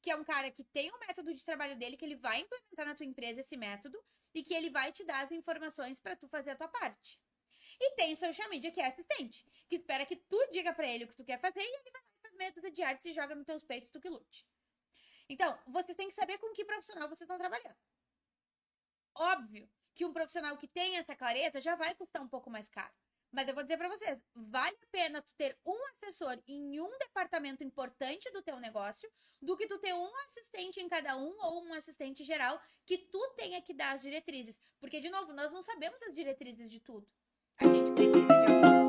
que é um cara que tem um método de trabalho dele, que ele vai implementar na tua empresa esse método e que ele vai te dar as informações para tu fazer a tua parte. E tem o social media, que é assistente, que espera que tu diga para ele o que tu quer fazer e ele vai lá e faz método de arte e joga nos teus peitos, tu que lute. Então, vocês têm que saber com que profissional vocês estão trabalhando. Óbvio que um profissional que tem essa clareza já vai custar um pouco mais caro. Mas eu vou dizer para vocês, vale a pena tu ter um assessor em um departamento importante do teu negócio do que tu ter um assistente em cada um ou um assistente geral que tu tenha que dar as diretrizes. Porque, de novo, nós não sabemos as diretrizes de tudo. A gente precisa de alguém.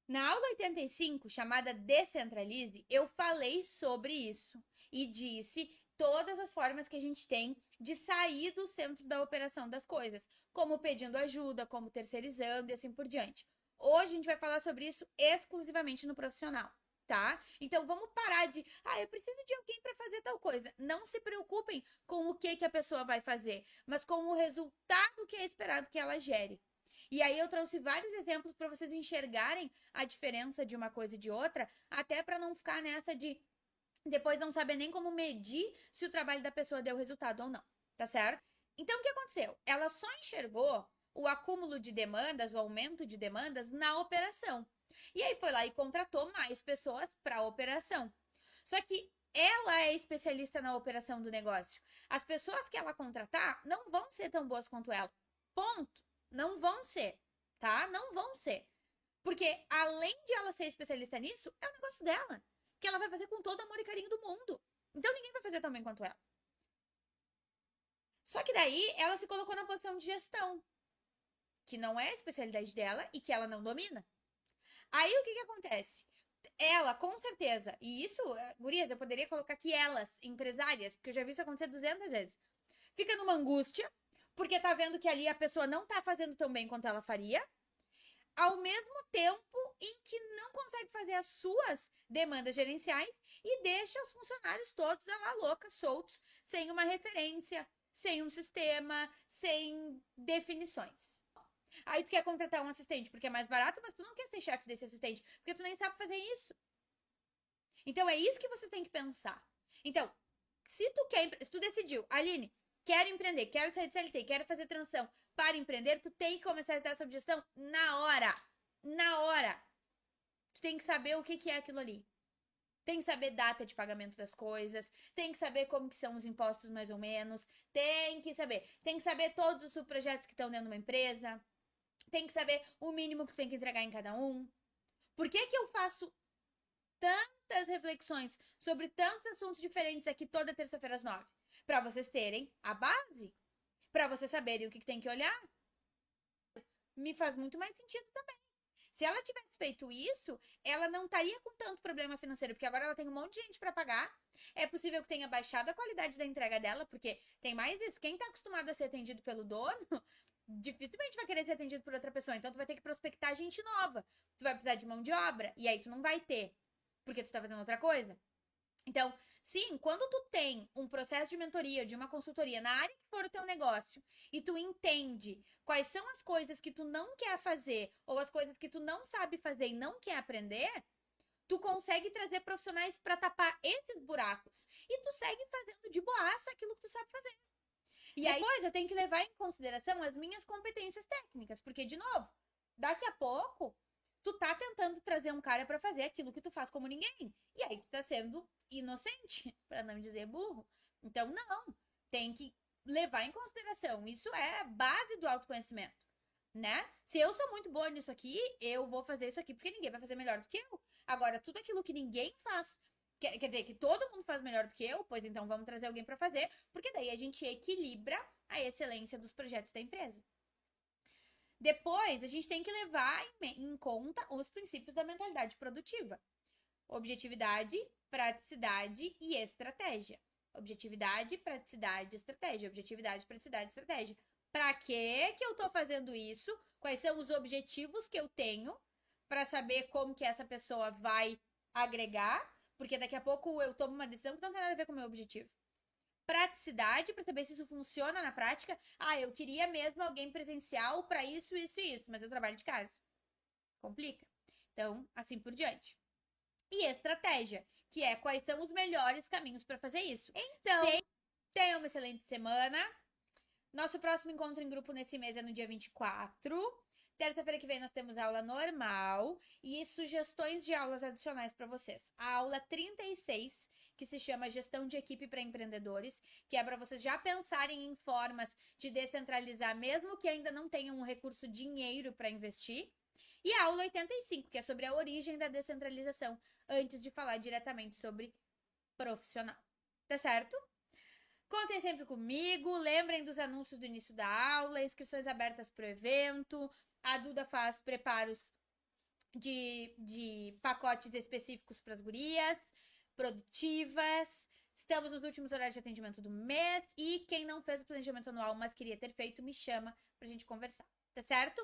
Na aula 85, chamada Descentralize, eu falei sobre isso e disse todas as formas que a gente tem de sair do centro da operação das coisas, como pedindo ajuda, como terceirizando e assim por diante. Hoje a gente vai falar sobre isso exclusivamente no profissional, tá? Então vamos parar de, eu preciso de alguém para fazer tal coisa. Não se preocupem com o que a pessoa vai fazer, mas com o resultado que é esperado que ela gere. E aí eu trouxe vários exemplos para vocês enxergarem a diferença de uma coisa e de outra, até para não ficar nessa de depois não saber nem como medir se o trabalho da pessoa deu resultado ou não, tá certo? Então o que aconteceu? Ela só enxergou o acúmulo de demandas, o aumento de demandas na operação. E aí foi lá e contratou mais pessoas para a operação. Só que ela é especialista na operação do negócio. As pessoas que ela contratar não vão ser tão boas quanto ela. Ponto. Não vão ser, tá? Não vão ser. Porque além de ela ser especialista nisso, é o negócio dela. Que ela vai fazer com todo amor e carinho do mundo. Então ninguém vai fazer tão bem quanto ela. Só que daí ela se colocou na posição de gestão, que não é a especialidade dela e que ela não domina. Aí o que acontece? Ela, com certeza, e isso, gurias, eu poderia colocar aqui elas, empresárias, porque eu já vi isso acontecer 200 vezes, fica numa angústia, porque tá vendo que ali a pessoa não tá fazendo tão bem quanto ela faria, ao mesmo tempo em que não consegue fazer as suas demandas gerenciais e deixa os funcionários todos lá loucas, soltos, sem uma referência, sem um sistema, sem definições. Aí tu quer contratar um assistente porque é mais barato, mas tu não quer ser chefe desse assistente, porque tu nem sabe fazer isso. Então é isso que vocês têm que pensar. Então, se tu decidiu, Aline, quero empreender, quero sair de CLT, quero fazer transição para empreender, tu tem que começar a estudar sobre gestão na hora. Na hora. Tu tem que saber o que é aquilo ali. Tem que saber data de pagamento das coisas, tem que saber como que são os impostos mais ou menos, tem que saber todos os subprojetos que estão dentro de uma empresa, tem que saber o mínimo que tu tem que entregar em cada um. Por que eu faço tantas reflexões sobre tantos assuntos diferentes aqui toda terça-feira às 9? Para vocês terem a base, para vocês saberem o que tem que olhar. Me faz muito mais sentido também. Se ela tivesse feito isso, ela não estaria com tanto problema financeiro, porque agora ela tem um monte de gente para pagar. É possível que tenha baixado a qualidade da entrega dela, porque tem mais isso. Quem tá acostumado a ser atendido pelo dono, dificilmente vai querer ser atendido por outra pessoa. Então tu vai ter que prospectar gente nova. Tu vai precisar de mão de obra, e aí tu não vai ter, porque tu tá fazendo outra coisa. Então, sim, quando tu tem um processo de mentoria, de uma consultoria na área que for o teu negócio, e tu entende quais são as coisas que tu não quer fazer, ou as coisas que tu não sabe fazer e não quer aprender, tu consegue trazer profissionais para tapar esses buracos. E tu segue fazendo de boaça aquilo que tu sabe fazer. E aí, depois eu tenho que levar em consideração as minhas competências técnicas, porque, de novo, daqui a pouco tu tá tentando trazer um cara para fazer aquilo que tu faz como ninguém. E aí tu tá sendo inocente, para não dizer burro. Então, não. Tem que levar em consideração. Isso é a base do autoconhecimento, né? Se eu sou muito boa nisso aqui, eu vou fazer isso aqui porque ninguém vai fazer melhor do que eu. Agora, tudo aquilo que ninguém faz, quer dizer, que todo mundo faz melhor do que eu, pois então vamos trazer alguém para fazer, porque daí a gente equilibra a excelência dos projetos da empresa. Depois, a gente tem que levar em conta os princípios da mentalidade produtiva. Objetividade, praticidade e estratégia. Objetividade, praticidade, estratégia. Objetividade, praticidade, estratégia. Para que eu tô fazendo isso? Quais são os objetivos que eu tenho para saber como que essa pessoa vai agregar? Porque daqui a pouco eu tomo uma decisão que não tem nada a ver com o meu objetivo. Praticidade, para saber se isso funciona na prática. Eu queria mesmo alguém presencial para isso, isso e isso, mas eu trabalho de casa. Complica. Então, assim por diante. E estratégia, que é quais são os melhores caminhos para fazer isso. Então, tenha uma excelente semana. Nosso próximo encontro em grupo nesse mês é no dia 24. Terça-feira que vem nós temos aula normal e sugestões de aulas adicionais para vocês. A aula 36, que se chama Gestão de Equipe para Empreendedores, que é para vocês já pensarem em formas de descentralizar, mesmo que ainda não tenham um recurso dinheiro para investir. E a aula 85, que é sobre a origem da descentralização, antes de falar diretamente sobre profissional. Tá certo? Contem sempre comigo, lembrem dos anúncios do início da aula, inscrições abertas para o evento. A Duda faz preparos de pacotes específicos para as gurias, produtivas. Estamos nos últimos horários de atendimento do mês. E quem não fez o planejamento anual, mas queria ter feito, me chama pra gente conversar. Tá certo?